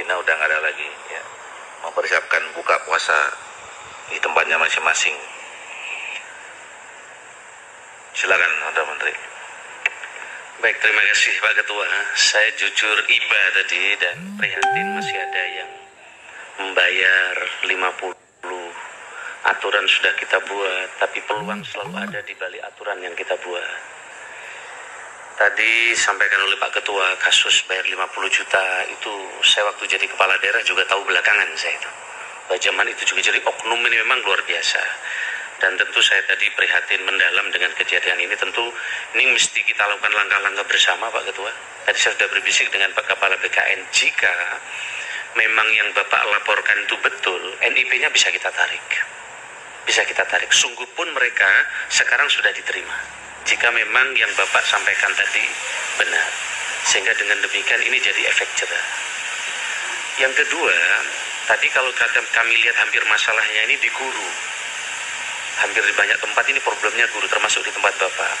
pembina udah nggak ada lagi ya, mempersiapkan buka puasa di tempatnya masing-masing. Silakan Anda Menteri. Baik, terima kasih Pak Ketua. Saya jujur iba tadi dan prihatin masih ada yang membayar 50. Aturan sudah kita buat, tapi peluang selalu ada di balik aturan yang kita buat. Tadi sampaikan oleh Pak Ketua, kasus bayar 50 juta itu saya waktu jadi kepala daerah juga tahu belakangan saya itu. Bahwa zaman itu juga jadi oknum ini memang luar biasa. Dan tentu saya tadi prihatin mendalam dengan kejadian ini. Tentu ini mesti kita lakukan langkah-langkah bersama Pak Ketua. Tadi saya sudah berbisik dengan Pak Kepala BKN, jika memang yang Bapak laporkan itu betul, NIP-nya bisa kita tarik. Bisa kita tarik. Sungguh pun mereka sekarang sudah diterima. Jika memang yang Bapak sampaikan tadi benar. Sehingga dengan demikian ini jadi efek jerah. Yang kedua, tadi kalau kami lihat hampir masalahnya ini di guru. Hampir di banyak tempat ini problemnya guru, termasuk di tempat Bapak.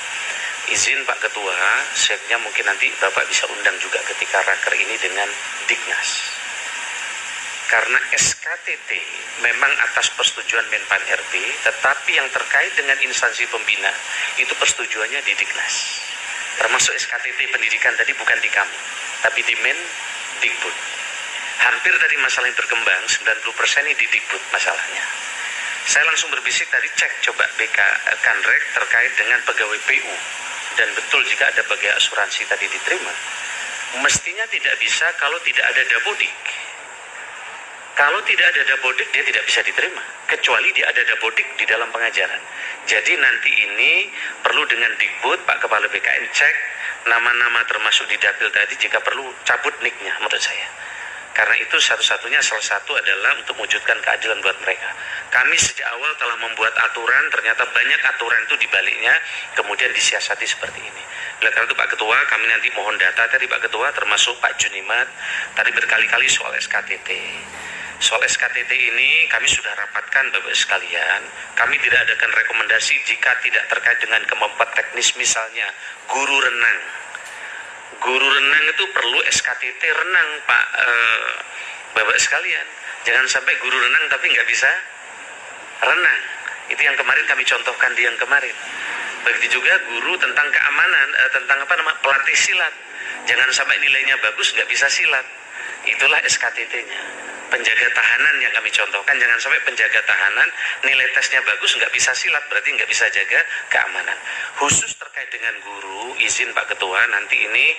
Izin Pak Ketua, seknya mungkin nanti Bapak bisa undang juga ketika raker ini dengan Dignas. Karena SKTT memang atas persetujuan Menpan RB, tetapi yang terkait dengan instansi pembina itu persetujuannya di Dignas. Termasuk SKTT pendidikan tadi bukan di kami, tapi di Mendikbud. Hampir dari masalah yang berkembang, 90% ini di Dikbud masalahnya. Saya langsung berbisik tadi, cek coba BK Kanrek terkait dengan pegawai PU. Dan betul jika ada pegawai asuransi tadi diterima. Mestinya tidak bisa kalau tidak ada dapodik. Kalau tidak ada dapodik, dia tidak bisa diterima. Kecuali dia ada dapodik di dalam pengajaran. Jadi nanti ini perlu dengan Dikbud, Pak Kepala BKN cek nama-nama termasuk di dapil tadi, jika perlu cabut niknya menurut saya. Karena itu satu-satunya salah satu adalah untuk mewujudkan keadilan buat mereka. Kami sejak awal telah membuat aturan, ternyata banyak aturan itu dibaliknya, kemudian disiasati seperti ini. Oleh karena itu Pak Ketua, kami nanti mohon data tadi Pak Ketua, termasuk Pak Junimat, tadi berkali-kali soal SKTT. Soal SKTT ini kami sudah rapatkan Bapak sekalian. Kami tidak adakan rekomendasi jika tidak terkait dengan kemampuan teknis, misalnya guru renang. Guru renang itu perlu SKTT renang Pak Bapak sekalian. Jangan sampai guru renang tapi nggak bisa renang. Itu yang kemarin kami contohkan di yang kemarin. Begitu juga guru tentang keamanan, tentang pelatih silat. Jangan sampai nilainya bagus nggak bisa silat. Itulah SKTT-nya. Penjaga tahanan yang kami contohkan, jangan sampai penjaga tahanan nilai tesnya bagus nggak bisa silat, berarti nggak bisa jaga keamanan. Khusus terkait dengan guru, izin Pak Ketua, nanti ini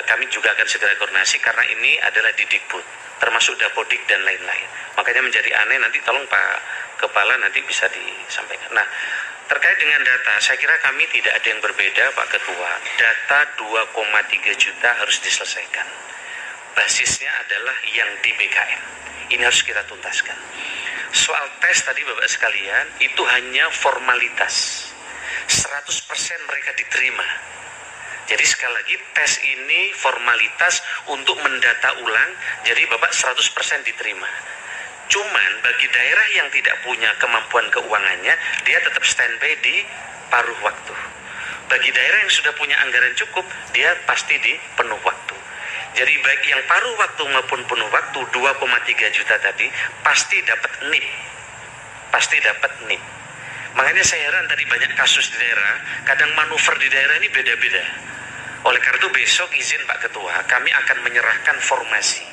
kami juga akan segera koordinasi karena ini adalah di Dikbud, termasuk dapodik dan lain-lain. Makanya menjadi aneh, nanti tolong Pak Kepala nanti bisa disampaikan. Nah, terkait dengan data, saya kira kami tidak ada yang berbeda Pak Ketua. Data 2,3 juta harus diselesaikan. Basisnya adalah yang di BKN. Ini harus kita tuntaskan. Soal tes tadi Bapak sekalian, itu hanya formalitas. 100% mereka diterima. Jadi sekali lagi, tes ini formalitas untuk mendata ulang, jadi Bapak 100% diterima. Cuman bagi daerah yang tidak punya kemampuan keuangannya, dia tetap standby di paruh waktu. Bagi daerah yang sudah punya anggaran cukup, dia pasti di penuh waktu. Jadi baik yang paruh waktu maupun penuh waktu 2,3 juta tadi pasti dapat NIP. Pasti dapat NIP. Makanya saya heran tadi banyak kasus di daerah, kadang manuver di daerah ini beda-beda. Oleh karena itu besok izin Pak Ketua, kami akan menyerahkan formasi.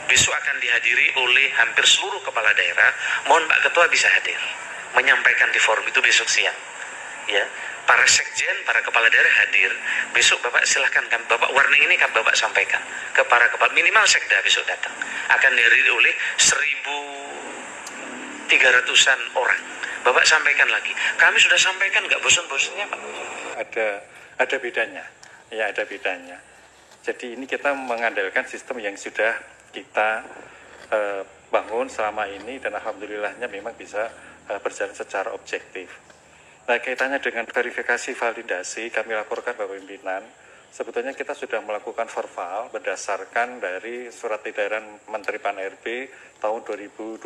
Besok akan dihadiri oleh hampir seluruh kepala daerah. Mohon Pak Ketua bisa hadir, menyampaikan di forum itu besok siang. Ya, para sekjen, para kepala daerah hadir. Besok Bapak silahkan, Bapak warning ini kan Bapak sampaikan ke para kepala, minimal sekda besok datang. Akan dihadiri oleh 1.300-an orang. Bapak sampaikan lagi. Kami sudah sampaikan, nggak bosan-bosannya Pak. Ada bedanya. Ya, ada bedanya. Jadi ini kita mengandalkan sistem yang sudah kita bangun selama ini dan alhamdulillahnya memang bisa berjalan secara objektif. Nah, kaitannya dengan verifikasi validasi, kami laporkan Bapak Pimpinan, sebetulnya kita sudah melakukan verbal berdasarkan dari surat edaran Menteri Pan-RB tahun 2022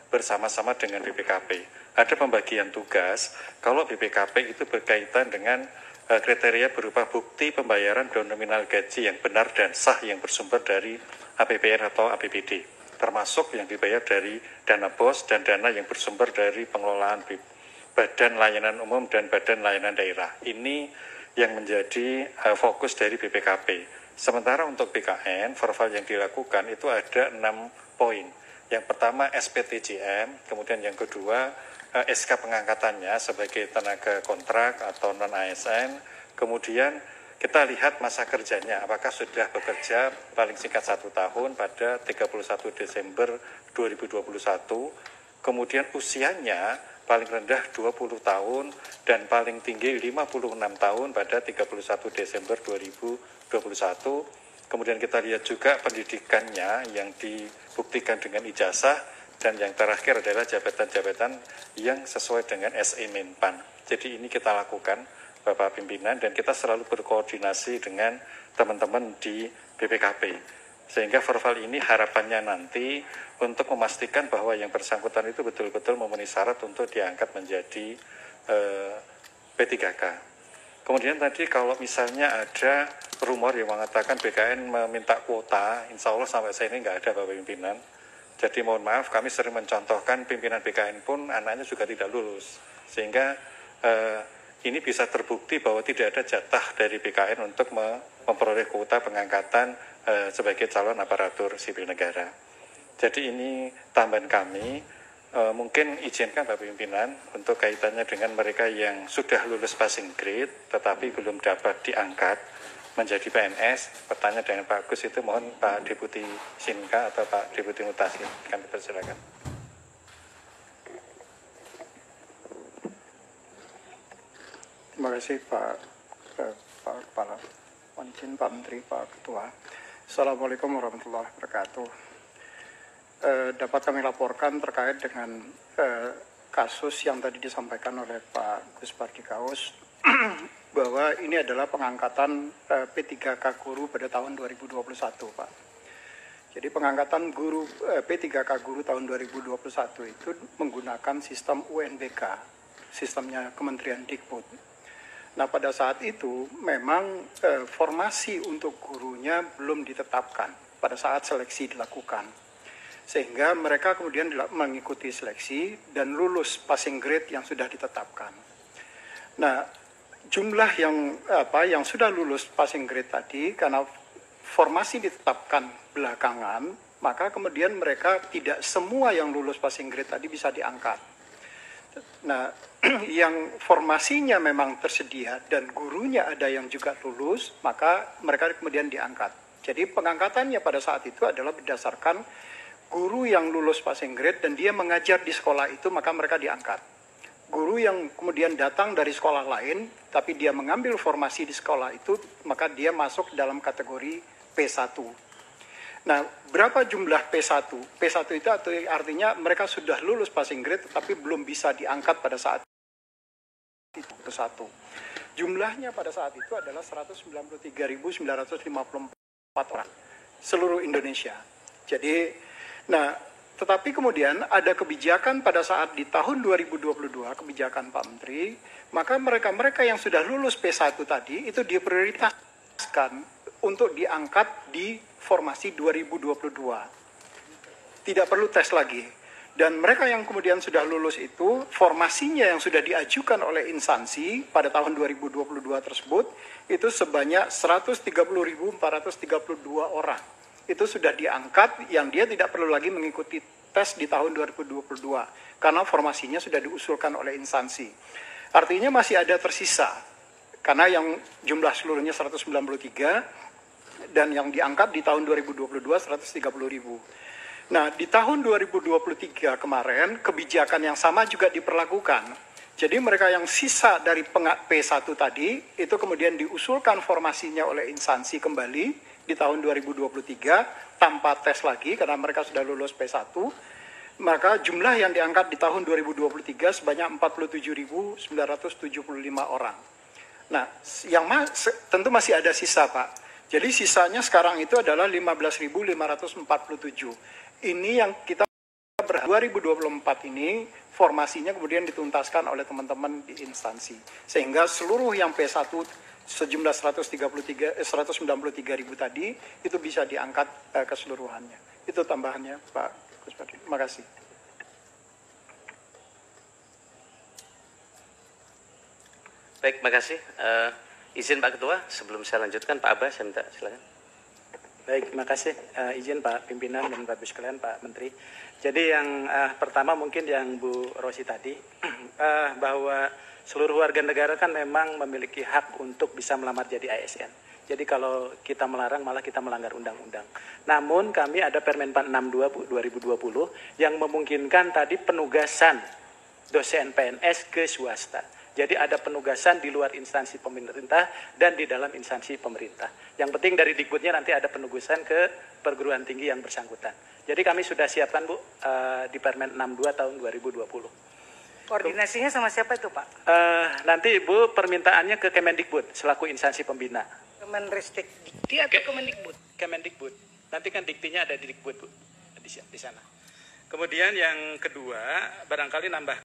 bersama-sama dengan BPKP. Ada pembagian tugas, kalau BPKP itu berkaitan dengan kriteria berupa bukti pembayaran nominal gaji yang benar dan sah yang bersumber dari APBN atau APBD, termasuk yang dibayar dari dana BOS dan dana yang bersumber dari pengelolaan Badan Layanan Umum dan Badan Layanan Daerah. Ini yang menjadi fokus dari BPKP. Sementara untuk BKN, profil yang dilakukan itu ada 6 poin. Yang pertama SPTJM, kemudian yang kedua SK pengangkatannya sebagai tenaga kontrak atau non-ASN, kemudian kita lihat masa kerjanya, apakah sudah bekerja paling singkat 1 tahun pada 31 Desember 2021, kemudian usianya paling rendah 20 tahun dan paling tinggi 56 tahun pada 31 Desember 2021. Kemudian kita lihat juga pendidikannya yang dibuktikan dengan ijazah, dan yang terakhir adalah jabatan-jabatan yang sesuai dengan SE Menpan. Jadi ini kita lakukan, Bapak Pimpinan, dan kita selalu berkoordinasi dengan teman-teman di BPKP. Sehingga profil ini harapannya nanti untuk memastikan bahwa yang bersangkutan itu betul-betul memenuhi syarat untuk diangkat menjadi P3K. Kemudian tadi kalau misalnya ada rumor yang mengatakan BKN meminta kuota, insya Allah sampai saya ini nggak ada, Bapak Pimpinan. Jadi mohon maaf, kami sering mencontohkan pimpinan BKN pun anaknya juga tidak lulus. Sehingga ini bisa terbukti bahwa tidak ada jatah dari BKN untuk memperoleh kuota pengangkatan sebagai calon aparatur sipil negara. Jadi ini tambahan kami. Mungkin izinkan Bapak Pimpinan untuk kaitannya dengan mereka yang sudah lulus passing grade tetapi belum dapat diangkat menjadi PNS. Pertanyaan dengan Pak Agus itu mohon Pak Deputi Sinka atau Pak Deputi Mutasi, kami persilakan. Terima kasih Pak Kepala, mohon izin Pak Menteri, Pak Ketua. Assalamualaikum warahmatullahi wabarakatuh. Dapat kami laporkan terkait dengan kasus yang tadi disampaikan oleh Pak Gus Pardikaus bahwa ini adalah pengangkatan P3K guru pada tahun 2021, Pak. Jadi pengangkatan guru P3K guru tahun 2021 itu menggunakan sistem UNBK, sistemnya Kementerian Dikbud. Nah, pada saat itu memang formasi untuk gurunya belum ditetapkan pada saat seleksi dilakukan. Sehingga mereka kemudian mengikuti seleksi dan lulus passing grade yang sudah ditetapkan. Nah, jumlah yang sudah lulus passing grade tadi, karena formasi ditetapkan belakangan, maka kemudian mereka tidak semua yang lulus passing grade tadi bisa diangkat. Nah, yang formasinya memang tersedia dan gurunya ada yang juga lulus, maka mereka kemudian diangkat. Jadi pengangkatannya pada saat itu adalah berdasarkan guru yang lulus passing grade dan dia mengajar di sekolah itu, maka mereka diangkat. Guru yang kemudian datang dari sekolah lain, tapi dia mengambil formasi di sekolah itu, maka dia masuk dalam kategori P1. Nah, berapa jumlah P1? P1 itu artinya mereka sudah lulus passing grade, tetapi belum bisa diangkat pada saat itu. P1. Jumlahnya pada saat itu adalah 193.954 orang, seluruh Indonesia. Jadi, nah, tetapi kemudian ada kebijakan pada saat di tahun 2022, kebijakan Pak Menteri, maka mereka yang sudah lulus P1 tadi itu diprioritaskan untuk diangkat di formasi 2022. Tidak perlu tes lagi. Dan mereka yang kemudian sudah lulus itu, formasinya yang sudah diajukan oleh instansi pada tahun 2022 tersebut, itu sebanyak 130.432 orang. Itu sudah diangkat, yang dia tidak perlu lagi mengikuti tes di tahun 2022 karena formasinya sudah diusulkan oleh instansi. Artinya masih ada tersisa karena yang jumlah seluruhnya 193 dan yang diangkat di tahun 2022 130.000. Nah, di tahun 2023 kemarin kebijakan yang sama juga diperlakukan. Jadi mereka yang sisa dari P1 tadi itu kemudian diusulkan formasinya oleh instansi kembali di tahun 2023 tanpa tes lagi karena mereka sudah lulus P1, maka jumlah yang diangkat di tahun 2023 sebanyak 47.975 orang. Nah, yang tentu masih ada sisa, Pak. Jadi sisanya sekarang itu adalah 15.547. Ini yang kita berharap 2024 ini formasinya kemudian dituntaskan oleh teman-teman di instansi. Sehingga seluruh yang P1 sejumlah 193 ribu tadi itu bisa diangkat keseluruhannya. Itu tambahannya Pak Kusbadi. Terima kasih. Baik, makasih. Izin Pak Ketua, sebelum saya lanjutkan Pak Abbas, saya minta silakan. Baik, terima kasih. Izin Pak Pimpinan dan Bapak Ibu sekalian, Pak Menteri. Jadi yang pertama mungkin yang Bu Rosi tadi, bahwa seluruh warga negara kan memang memiliki hak untuk bisa melamar jadi ASN. Jadi kalau kita melarang malah kita melanggar undang-undang. Namun kami ada Permen 62 Bu, 2020 yang memungkinkan tadi penugasan dosen PNS ke swasta. Jadi ada penugasan di luar instansi pemerintah dan di dalam instansi pemerintah. Yang penting dari Dikbudnya nanti ada penugasan ke perguruan tinggi yang bersangkutan. Jadi kami sudah siapkan Bu di Permen 62 tahun 2020. Koordinasinya sama siapa itu Pak? Nanti Bu permintaannya ke Kemendikbud selaku instansi pembina. Kemenristek Dikti atau Kemendikbud? Kemendikbud. Nanti kan diktinya ada di Dikbud Bu di sana. Kemudian yang kedua barangkali nambah